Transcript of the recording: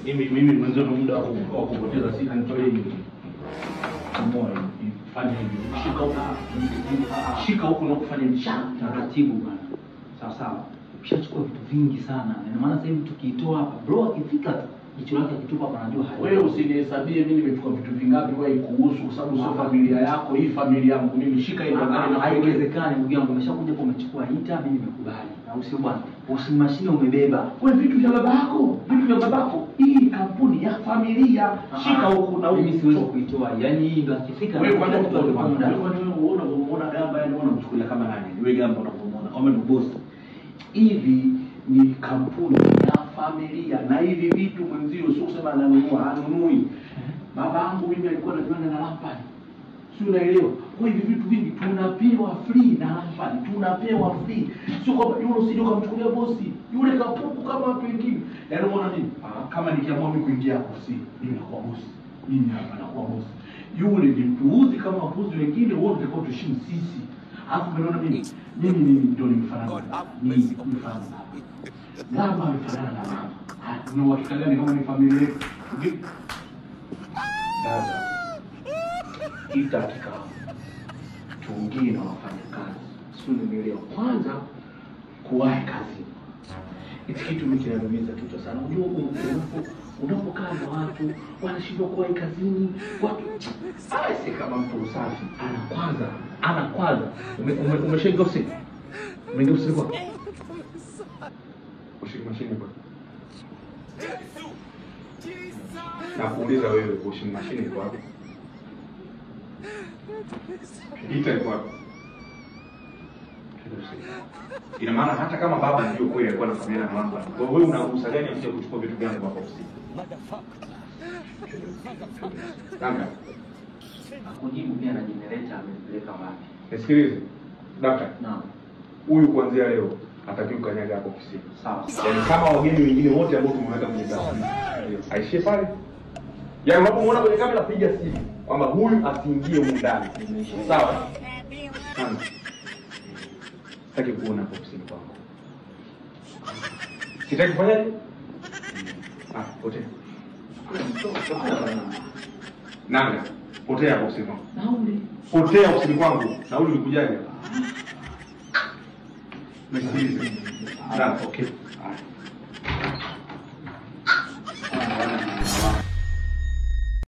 Mimi mwanzo muda wa kupoteza si kanitolee hivi. Moyo ifanye hivi. Shika huko na kufanya mshaka taratibu bwana. Sawa sawa. Ushachukua vitu vingi sana. Na maana sasa hivi tukitoa hapa bro akifika tu jicho lake akitupa hapa anajua haya. Wewe usinihesabie mimi nimechukua vitu vingapi wewe kuhusu kwa sababu sio familia yako, hii familia yangu mimi. Shika hiyo ndani na haiwezekani ndugu yangu, umeshakuja hapo umechukua hita, mimi nimekubali. Na usio bwana, usimashine umebeba. Wewe vitu vya babako, hii kampuni ya familia. Shika huko na mimi siwezi kuitoa. Yaani hii ndio akifika wewe kwanza unaona gamba, yani unamchukulia kama nani? Wewe gamba unapomuona kama ni boss. Hivi ni kampuni ya familia na hivi vitu mwenzio sio kusema ananunui. Babangu mimi alikuwa anajiona na lampani. Si unaelewa? Kwa hivi vitu vingi tunapewa free na lampani, tunapewa free. Sio kwamba yule usije kumchukulia bosi. Yule kapuku kama watu wengine. Yaani unaona nini? Kama nikiamua mimi kuingia hapo si, mimi nakuwa bosi. Mimi hapa nakuwa bosi. Yule ni mpuuzi kama wapuuzi wengine, wote tutakao tuheshimu sisi. Alafu unaona mimi ndio nimefanana. Ni mfano. Gamba amefanana na mama. Ni uhakika gani kama ni familia yetu? Dada. Ita kikao. Tuongee na wafanyakazi. Sio nimeelewa. Kwanza kuwahi kazi. Hichi kitu mimi kinaniumiza kichwa sana. Unajua unapokaa na watu wanashindwa kuwahi kazini, watu si kama mtu usafi. Anakwaza. Umeshaingia usiku? Umeingia usiku kwa? Ushiki mashine kwa? Na kuuliza wewe ushiki mashine kwa wapi? Ita kwa wapi? Ina maana hata kama baba anajua kweli alikuwa anafanya na mambo. Kwa hiyo wewe unaruhusa gani akija kuchukua vitu vyangu hapo ofisini? Nanga. Akujibu pia na generator amepeleka wapi? Nisikilize. Daktari. Naam. Huyu kuanzia leo atakiwa kanyaga hapo ofisini. Sawa. Yaani kama wageni wengine wote ambao tumeweka kwenye gari. Aishie pale. Yaani unapomwona kwenye kamera piga simu kwamba huyu asiingie huko ndani. Sawa? Sana. Sitaki kuona hapo ofisini kwako. Sitaki kufanyaje? Potea. Nanga, potea hapo ofisini kwangu. Nauli. Potea ofisini kwangu. Nauli ulikujaje? Nisikilize. Okay.